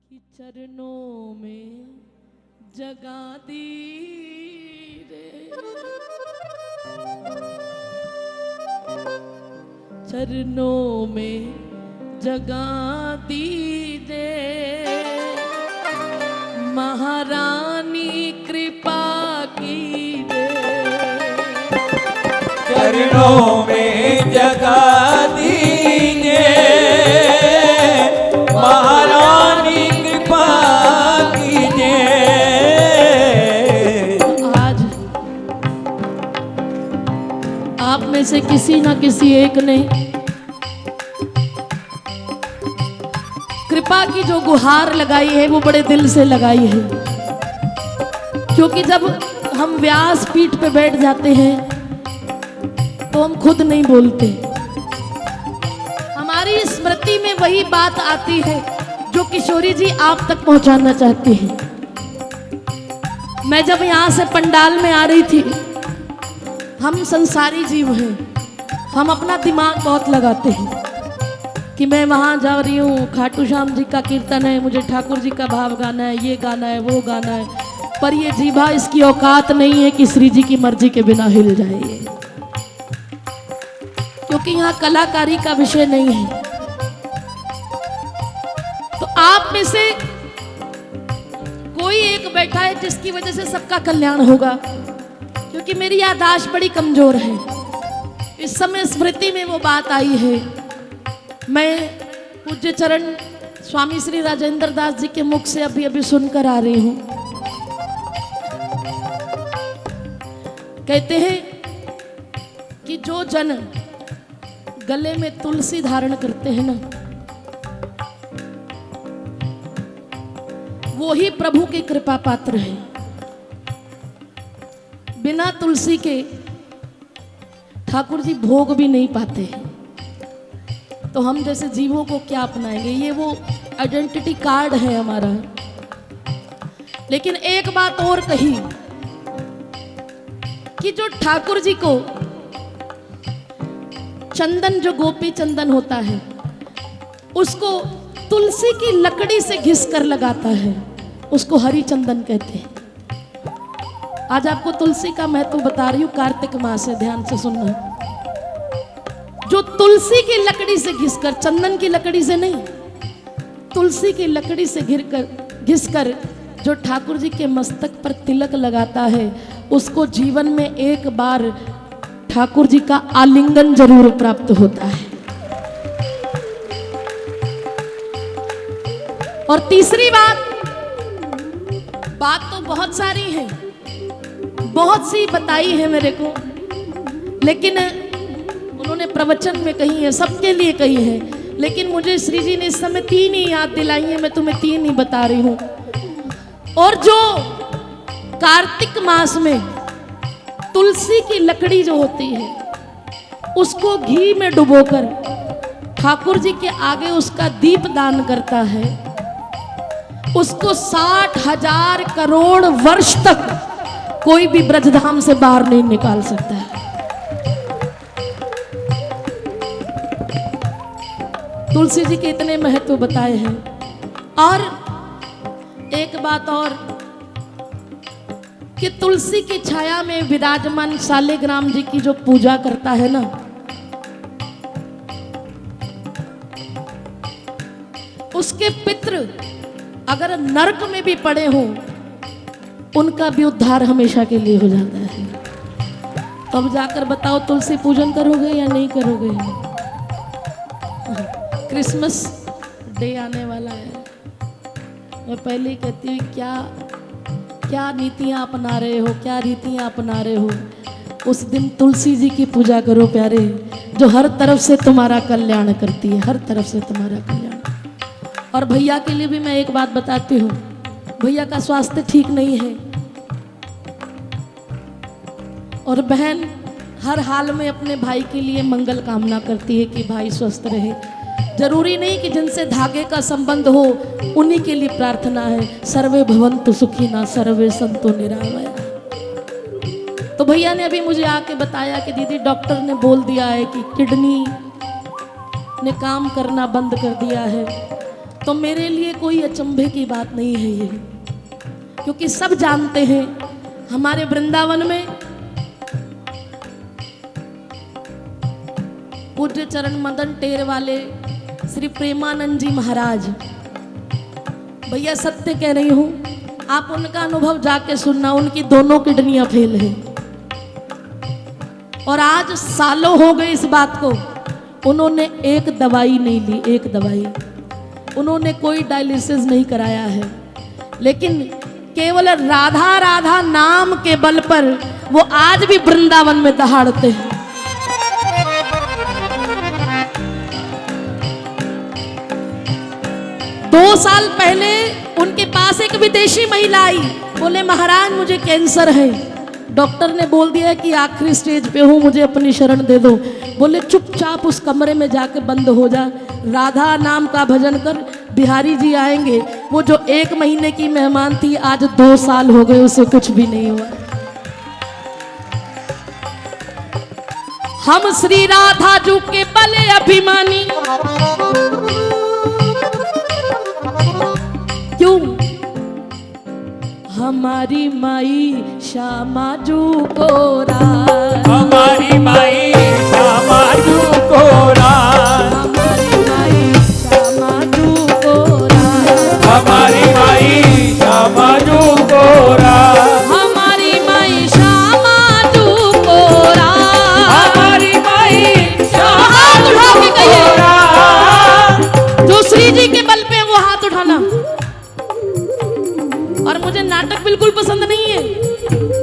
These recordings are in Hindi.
कि चरणों में जगा दी रे, चरणों में जगा दी रे, महारानी कृपा की रे, चरणों में जगा दीजिए महारानी कृपा कीजिए। आज आप में से किसी ना किसी एक ने कृपा की जो गुहार लगाई है वो बड़े दिल से लगाई है, क्योंकि जब हम व्यास पीठ पे बैठ जाते हैं तो हम खुद नहीं बोलते, हमारी स्मृति में वही बात आती है जो किशोरी जी आप तक पहुंचाना चाहती हैं। मैं जब यहाँ से पंडाल में आ रही थी, हम संसारी जीव हैं, हम अपना दिमाग बहुत लगाते हैं कि मैं वहाँ जा रही हूँ, खाटू श्याम जी का कीर्तन है, मुझे ठाकुर जी का भाव गाना है, ये गाना है, वो गाना है, पर ये जीभा इसकी औकात नहीं है कि श्री जी की मर्जी के बिना हिल जाए, क्योंकि यहाँ कलाकारी का विषय नहीं है। तो आप में से कोई एक बैठा है जिसकी वजह से सबका कल्याण होगा, क्योंकि मेरी याददाश्त बड़ी कमजोर है। इस समय स्मृति में वो बात आई है, मैं पूज्य चरण स्वामी श्री राजेंद्र दास जी के मुख से अभी अभी सुनकर आ रही हूं। कहते हैं कि जो जन गले में तुलसी धारण करते हैं ना, वो ही प्रभु के कृपा पात्र है। बिना तुलसी के ठाकुर जी भोग भी नहीं पाते हैं, तो हम जैसे जीवों को क्या अपनाएंगे? ये वो आइडेंटिटी कार्ड है हमारा। लेकिन एक बात और कही कि जो ठाकुर जी को चंदन, जो गोपी चंदन होता है, उसको तुलसी की लकड़ी से घिस कर लगाता है, उसको हरि चंदन कहते हैं। आज आपको तुलसी का महत्व बता रही हूं, कार्तिक मास है, ध्यान से सुनना। जो तुलसी की लकड़ी से घिसकर, चंदन की लकड़ी से नहीं, तुलसी की लकड़ी से घिसकर जो ठाकुर जी के मस्तक पर तिलक लगाता है, उसको जीवन में एक बार ठाकुर जी का आलिंगन जरूर प्राप्त होता है। और तीसरी बात तो बहुत सारी है, बहुत सी बताई है मेरे को, लेकिन उन्होंने प्रवचन में कही है, सबके लिए कही है, लेकिन मुझे श्री जी ने इस समय 3 ही याद दिलाई है, मैं तुम्हें 3 ही बता रही हूं। और जो कार्तिक मास में तुलसी की लकड़ी जो होती है, उसको घी में डुबोकर ठाकुर जी के आगे उसका दीप दान करता है, उसको 60,000 करोड़ वर्ष तक कोई भी ब्रजधाम से बाहर नहीं निकाल सकता है। तुलसी जी के इतने महत्व बताए हैं। और एक बात और कि तुलसी की छाया में विराजमान शालिग्राम जी की जो पूजा करता है ना, उसके पितृ अगर नरक में भी पड़े हों, उनका भी उद्धार हमेशा के लिए हो जाता है। तो अब जाकर बताओ, तुलसी पूजन करोगे या नहीं करोगे? क्रिसमस डे आने वाला है, मैं पहले ही कहती हूँ, क्या नीतियाँ अपना रहे हो, क्या रीतियाँ अपना रहे हो। उस दिन तुलसी जी की पूजा करो प्यारे, जो हर तरफ से तुम्हारा कल्याण करती है, हर तरफ से तुम्हारा कल्याण। और भैया के लिए भी मैं एक बात बताती हूँ, भैया का स्वास्थ्य ठीक नहीं है, और बहन हर हाल में अपने भाई के लिए मंगल कामना करती है कि भाई स्वस्थ रहे। जरूरी नहीं कि जिनसे धागे का संबंध हो उन्हीं के लिए प्रार्थना है, सर्वे भवन्तु सुखिनः सर्वे सन्तु निरामया। तो भैया ने अभी मुझे आके बताया कि दीदी डॉक्टर ने बोल दिया है कि किडनी ने काम करना बंद कर दिया है, तो मेरे लिए कोई अचंभे की बात नहीं है ये, क्योंकि सब जानते हैं हमारे वृंदावन में पूज्य चरण मदन टेर वाले श्री प्रेमानंद जी महाराज, भैया सत्य कह रही हूं, आप उनका अनुभव जाके सुनना, उनकी दोनों किडनियां फेल है और आज सालों हो गए इस बात को, उन्होंने एक दवाई नहीं ली, एक दवाई, उन्होंने कोई डायलिसिस नहीं कराया है, लेकिन केवल राधा राधा नाम के बल पर वो आज भी वृंदावन में दहाड़ते हैं। 2 साल पहले उनके पास एक विदेशी महिला आई, बोले महाराज मुझे कैंसर है, डॉक्टर ने बोल दिया कि आखिरी स्टेज पे हूँ, मुझे अपनी शरण दे दो। बोले चुपचाप उस कमरे में जाके बंद हो जा, राधा नाम का भजन कर, बिहारी जी आएंगे। वो जो 1 महीने की मेहमान थी आज 2 साल हो गए, उसे कुछ भी नहीं हुआ। हम श्री राधा जी के बले अभिमानी, क्यों? हमारी माई श्यामा जू को राज, हमारी माई श्यामा जू को राज, हमारी माई श्यामा जू को राज, हमारी माई श्यामा जू को राज, हमारी माई श्यामा जू को राज, हमारी माई श्यामा हाथ उठा के को कहिए, राज। जो श्री जी के बल पे वो हाथ उठाना। और मुझे नाटक बिल्कुल पसंद नहीं है,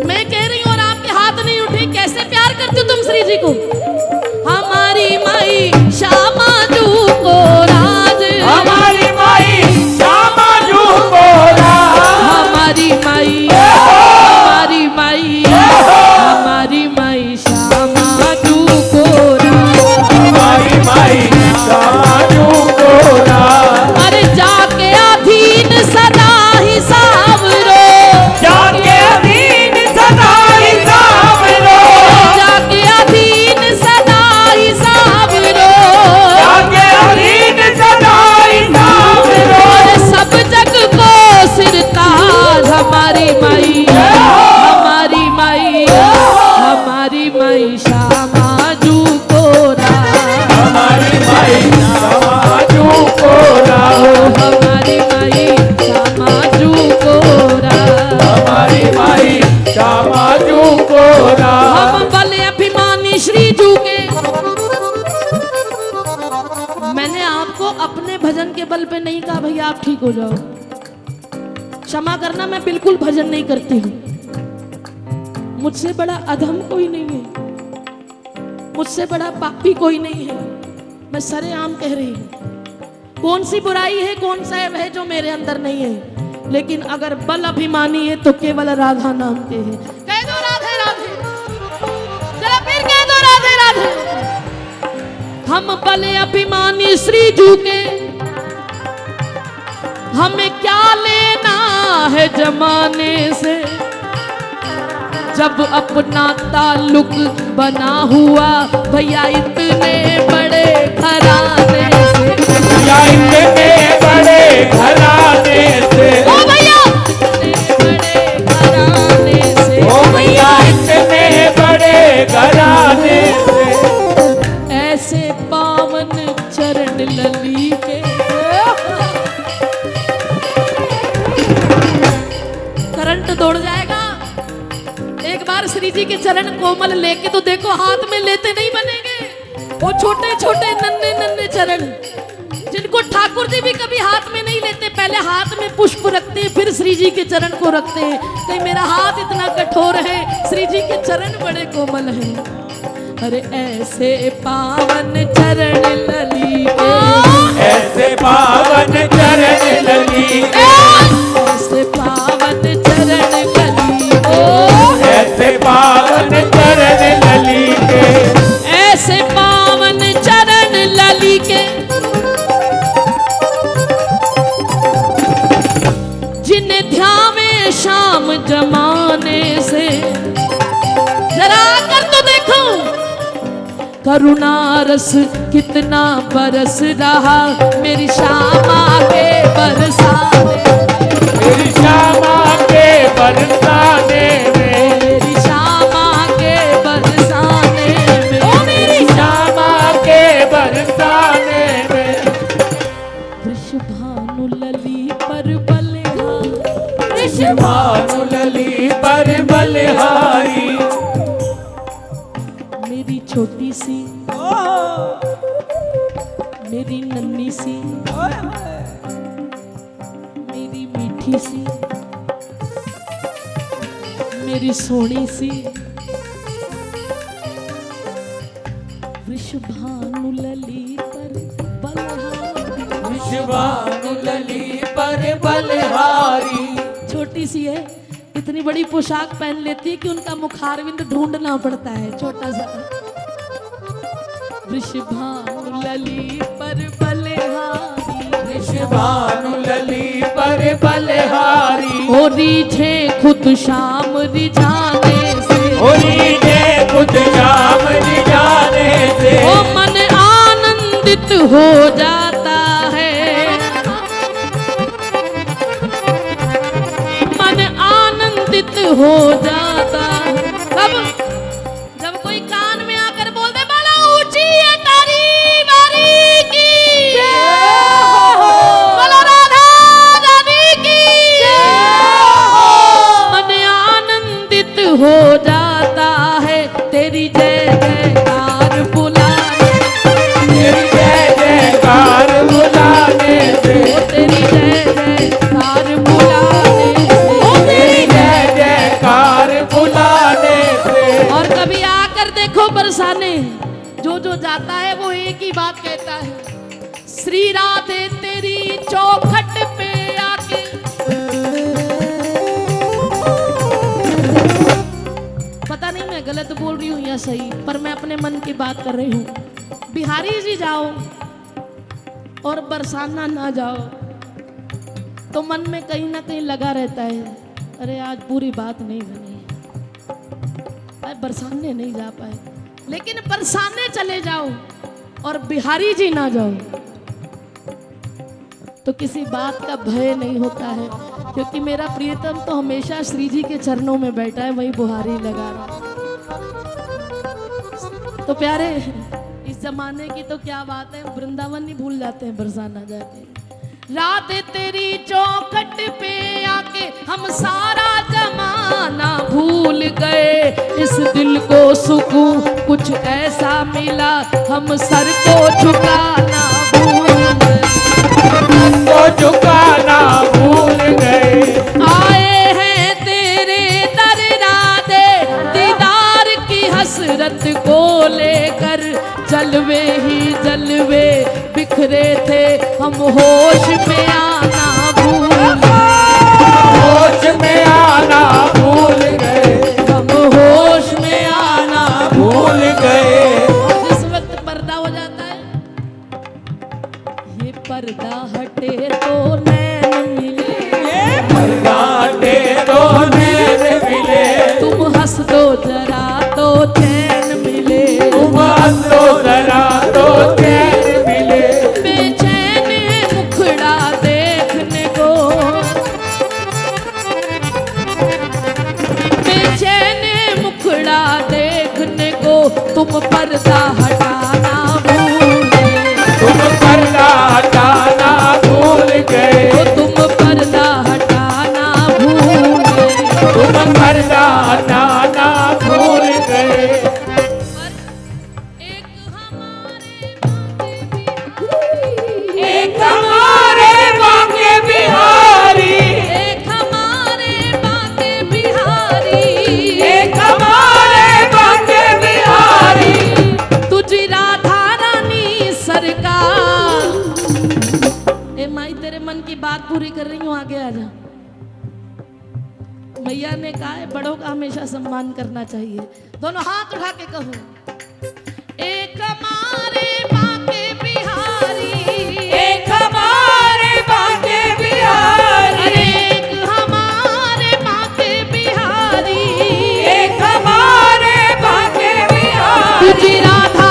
मैं कह रही हूँ और आपके हाथ नहीं उठे, कैसे प्यार करते हो तुम श्री जी को? हमारी माई श्यामा जू को राज, हमारी माई श्यामा जू को राज, हमारी माई, हमारी माई, हमारी माई श्यामा जू को राज, हमारी माई श्यामा जू को राज। अरे जाके अधीन सदा ही सावरो, जाके अधीन सदा ही सावरो, जाके अधीन सदा ही सावरो, जाके अधीन सदा ही सावरो। और सब जग को सिरताज हमारी माई, हमारी माई, हमारी माई श्यामा जू को राज, हमारी माई श्यामा जू को राज, हमारी माई श्यामा जू को राज, हमारी माई श्यामा जू को राज। हम बले अभिमानी श्री जू के। मैंने आपको अपने भजन के बल पे नहीं कहा भैया आप ठीक हो जाओ, क्षमा करना, मैं बिल्कुल भजन नहीं करती हूँ, मुझसे बड़ा अधम कोई नहीं है, मुझसे बड़ा पापी कोई नहीं है, मैं सरेआम कह रही हूँ। कौन सी बुराई है, कौन सा ऐब है जो मेरे अंदर नहीं है, लेकिन अगर बल अभिमानी है तो केवल राधा नाम के है। कह दो राधे राधे, जरा फिर कह दो राधे राधे। हम बल अभिमानी श्री जू के, हमें क्या लेना है जमाने से, जब अपना ताल्लुक बना हुआ भैया इतने बड़े घराने से, या इतने बड़े घराने से, ओ भैया इतने बड़े घराने से, ओ भैया इतने बड़े घराने से। ऐसे पावन चरण लली के, करंट दौड़ जाएगा। एक बार श्री जी के चरण कोमल लेके तो देखो, हाथ में लेते नहीं बनेंगे, वो छोटे छोटे नन्हे नन्हे चरण जिनको ठाकुर जी भी कभी हाथ में नहीं लेते, पहले हाथ में पुष्प रखते हैं फिर श्री जी के चरण को रखते हैं। कहीं मेरा हाथ इतना कठोर है, श्री जी के चरण बड़े कोमल हैं। अरे ऐसे पावन चरण लली के, ऐसे पावन चरण लली के, ऐसे पावन चरण लली के, ऐसे पावन चरण लली के, ऐसे पावन चरण लली के, जिन्हें ध्यावे शाम जमाने से। जरा कर तो देखो, करुणा रस कितना बरस रहा मेरी श्यामा के बरसाने, मेरी श्यामा के बरसाने में, मेरी श्यामा के बरसाने में, ओ मेरी श्यामा के बरसाने में। वृषभानु लली पर बलिहारी, वृषभानु लली पर बलिहारी, मेरी छोटी सी मेरी नन्ही सी मेरी मीठी सी मेरी सोनी सी वृषभानु लली पर बलिहारी, वृषभानु लली पर बलिहारी। छोटी सी है, इतनी बड़ी पोशाक पहन लेती है कि उनका मुखारविंद ढूंढना पड़ता है, छोटा सा। वृषभानु लली पर बलिहारी, वृषभानु लली पर बलिहारी, ओ रीझे खुद शाम रिझाने से, ओ रीझे खुद शाम रिझाने से, ओ मन आनंदित हो जाता है, मन आनंदित हो जाता है। जब कोई कान में आकर बोल दे बोला ऊंची है तारी वारी की, बोला राधा रानी की, मन आनंदित हो जाता है तेरी जय जयकार बुलाने, तेरी जय जयकार बुलाने से, तेरी जय जयकार बुलाने से, तेरी जय जयकार बुलाने से। और कभी आकर देखो बरसाने, जो जो जाता है वो एक ही बात कहता है, श्री राधे तेरी चौखट पे आके। पता नहीं मैं गलत बोल रही हूँ या सही, पर मैं अपने मन की बात कर रही हूँ। बिहारी जी जाओ और बरसाना ना जाओ तो मन में कहीं ना कहीं लगा रहता है, अरे आज पूरी बात नहीं बनी, बरसाने नहीं जा पाए। लेकिन बरसाने चले जाओ और बिहारी जी ना जाओ तो किसी बात का भय नहीं होता है, क्योंकि मेरा प्रियतम तो हमेशा श्री जी के चरणों में बैठा है, वही बुहारी लगा रहा। तो प्यारे, इस जमाने की तो क्या बात है, वृंदावन नहीं भूल जाते हैं बरसाना जाके। रात तेरी चौखट पे आके हम सारा जमाना भूल गए, इस दिल को सुकून कुछ ऐसा मिला हम सर को झुकाना भूल गए, को झुकाना भूल गए। आए हैं तेरे दर राधे दीदार की हसरत को लेकर, जलवे ही जलवे बिखरे थे हम होश में आना भूल गए, होश में आना भूल गए, हम होश में आना भूल गए। जिस वक्त पर्दा हो जाता है, ये पर्दा हटे तो नैन मिले, पर्दाटे तो नैन मिले, तुम हंस दो जरा तो चैन मिले, तुम हंस दो जरा तो चैन मिले, बेचैन मुखड़ा देखने को, बेचैन मुखड़ा देखने को तुम पर्दा हटाना भूल गए, तुम पर्दा हटाना भूल गए, तुम पर्दा हटाना भूल गए। तुम पर्दा हटाना भूल गए। एक हमारे बाके बिहारी, एक हमारे बाके बिहारी, एक हमारे बाके बिहारी, तुझी राधा रानी सरकार। ए माई, तेरे मन की बात पूरी कर रही हूँ, आगे आ जा। मैया ने कहा है बड़ों का हमेशा सम्मान करना चाहिए। दोनों हाथ उठा के कहो, एक हमारे बाके बिहारी, एक हमारे बाके बिहारी, एक हमारे बाके बिहारी, एक हमारे बाके बिहारी, तुझी राधा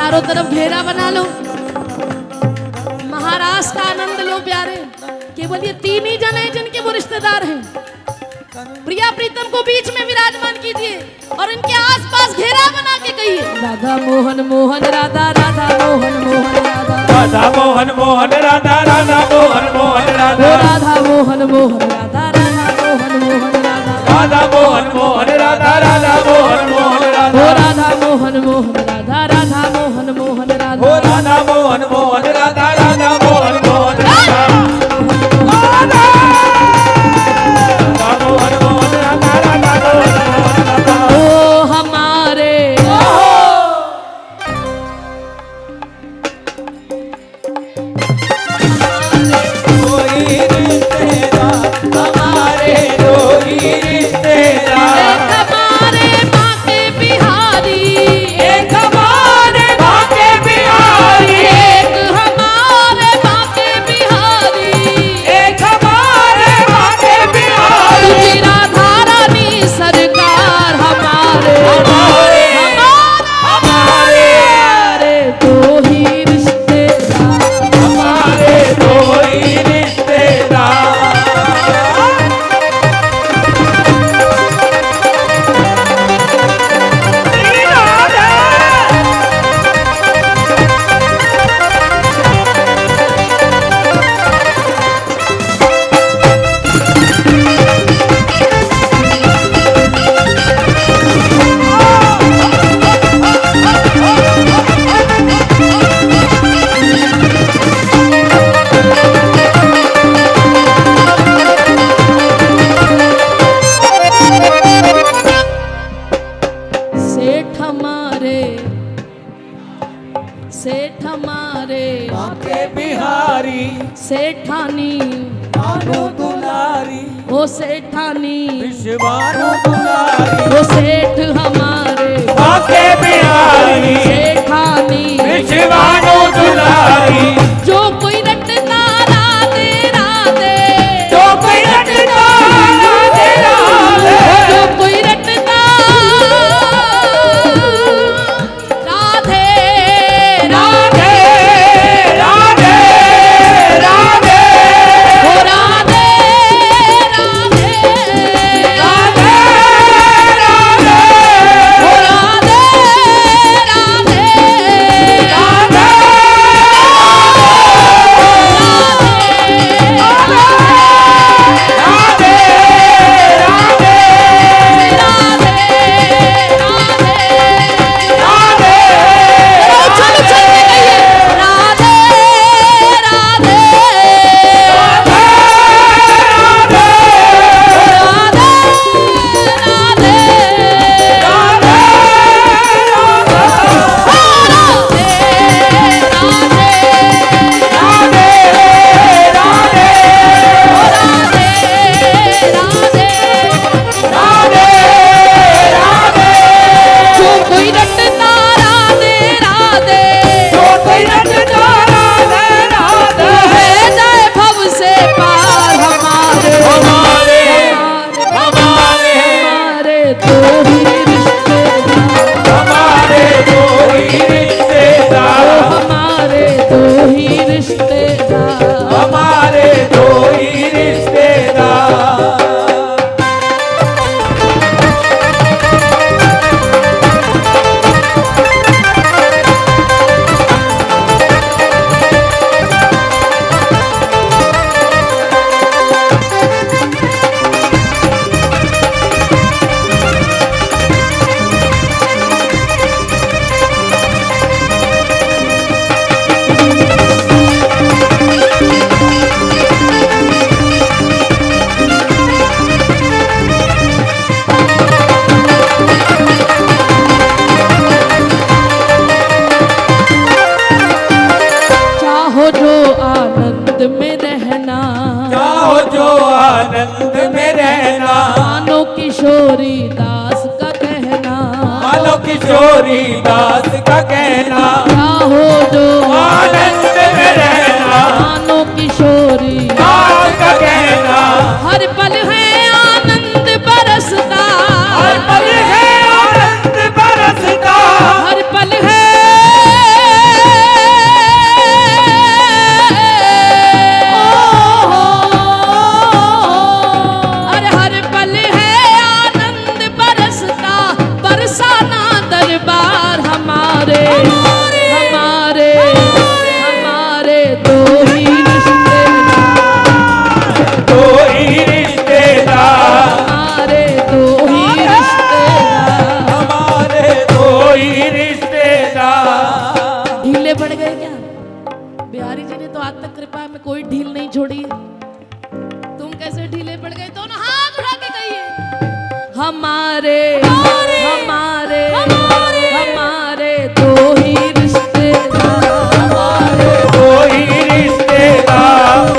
चारों तरफ घेरा बना लो, महाराज का आनंद लो प्यारे। केवल ये 3 ही जन हैं जिनके वो रिश्तेदार हैं। प्रिया प्रीतम को बीच में विराजमान कीजिए और इनके आसपास घेरा बना के कहिए, राधा मोहन मोहन राधा, राधा मोहन मोहन राधा, राधा मोहन मोहन राधा, राधा मोहन मोहन राधा, राधा मोहन मोहन राधा, राधा मोहन मोहन राधा, राधा मोहन मोहन राधा, राधा मोहन मोहन राधा, राधा मोहन मोहन राधा, राधा मोहन मोहन राधा, राधा मोहन मोहन राधा, राधा मोहन मोहन राधा, ओ हमारे हमारे कोई रिश्तेदार, हमारे बाके बिहारी, एक हमारे बाके बिहारी, एक हमारे बाके बिहारी, एक हमारे बाके बिहारी, तुझी राधा रानी सरकार हमारे, हमारे, हमारे दो ही रिश्तेदार, हमारे कोई रिश्तेदार। सेठ हमारे बाके बिहारी, सेठानी, भानु दुलारी, ओ सेठानी, विश्वानु दुलारी, ओ सेठ हमारे बाके बिहारी, सेठानी, विश्वानु दुलारी, जो कोई रटता राधे राधे, जो कोई रटता राधे राधे, जो कोई रटता राधे राधे राधे राधे, ओ राधे राधे राधे राधे, ओ राधे राधे राधे राधे राधे, राधे चल चल के कहिए राधे राधे जो कोई रटता राधे राधे है जाए भव से पार हमारे हमारे हमारे हमारे दो ही रिश्तेदार हमारे कोई रिश्तेदार, हमारे दो ही रिश्तेदार हमारे कोई रिश्तेदार। चाहो जो आनंद में रहना, चाहो जो आनंद में रहना, मानो किशोरी दास का कहना, मानो किशोरी दास का कहना, चाहो जो आनंद में रहना, मानो किशोरी दास का कहना, हर पल है आनंद बरसता, हर पल है आनंद बरसता, हर पल है पड़ गए क्या? बिहारी जी ने तो आज तक कृपा में कोई ढील नहीं छोड़ी, तुम कैसे ढीले पड़ गए? दोनों हाथ उठा के कहिए, हमारे हमारे हमारे दो ही रिश्तेदार, हमारे दो ही रिश्तेदार।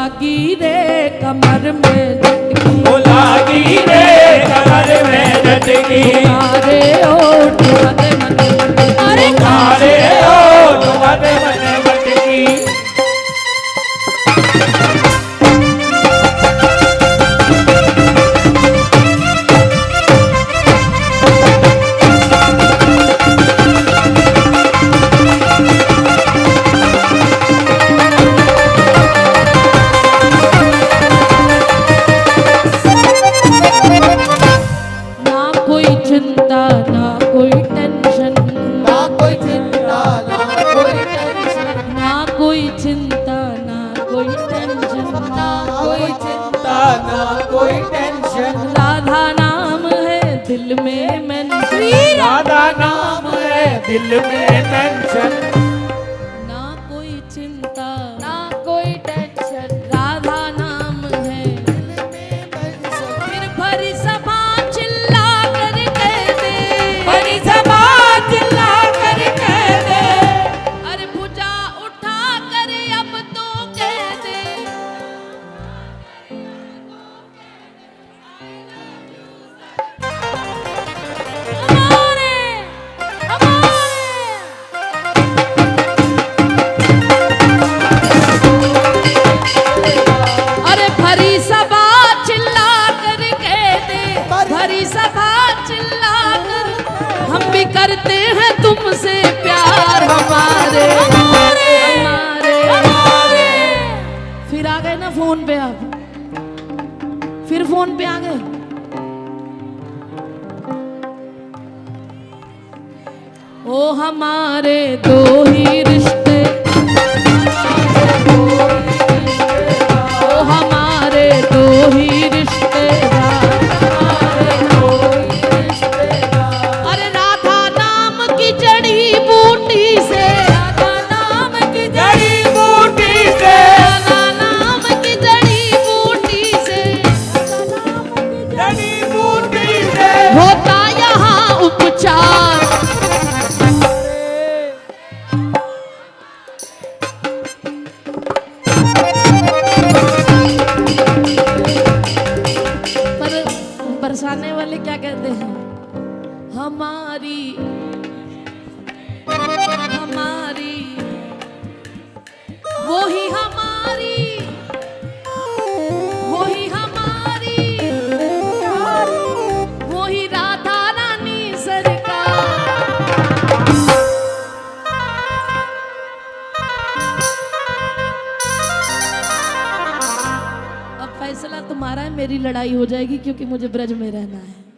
लागी रे कमर में झटकी, ओ लागी रे कमर में झटकी, तारे ओठ मद मद मटकी, अरे तारे ओठ मद मद मटकी। ना कोई चिंता ना कोई टेंशन, ना कोई चिंता ना कोई टेंशन, ना कोई चिंता ना कोई टेंशन, ना कोई चिंता ना कोई टेंशन, राधा नाम है दिल में मेंशन, राधा नाम है दिल में मेंशन, ना कोई चिंता ना कोई टेंशन, राधा नाम है, दिल में मेंशन, फिर भरी सभा चिल्ला कर कह दे, बड़ी सभा चिल्ला कर कह दे, अरे भुजा उठा कर अब तो कह दे, हमारे हमारे अरे भरी सभा चिल्ला कर कह दे, भरी सभा चिल्ला कर हम भी करते हैं तुमसे प्यार, हमारे हमारे हमारे। फिर आ गए ना फोन पे आप, फिर फोन पे आ गए। ओ हमारे दो ही रिश्ते, ओ हमारे दो ही रिश्तेदार, अरे राधा नाम की जड़ी बूटी से, राधा नाम की जड़ी बूटी से, राधा नाम की जड़ी बूटी से जड़ी बूटी से, होता यहाँ उपचार। पर बरसाने वाले क्या कहते हैं, हमारी हमारी वो ही हमारी, वो ही हमारी, वो ही राधा रानी सरकार। अब फैसला तुम्हारा है, मेरी लड़ाई हो जाएगी क्योंकि मुझे ब्रज में रहना है।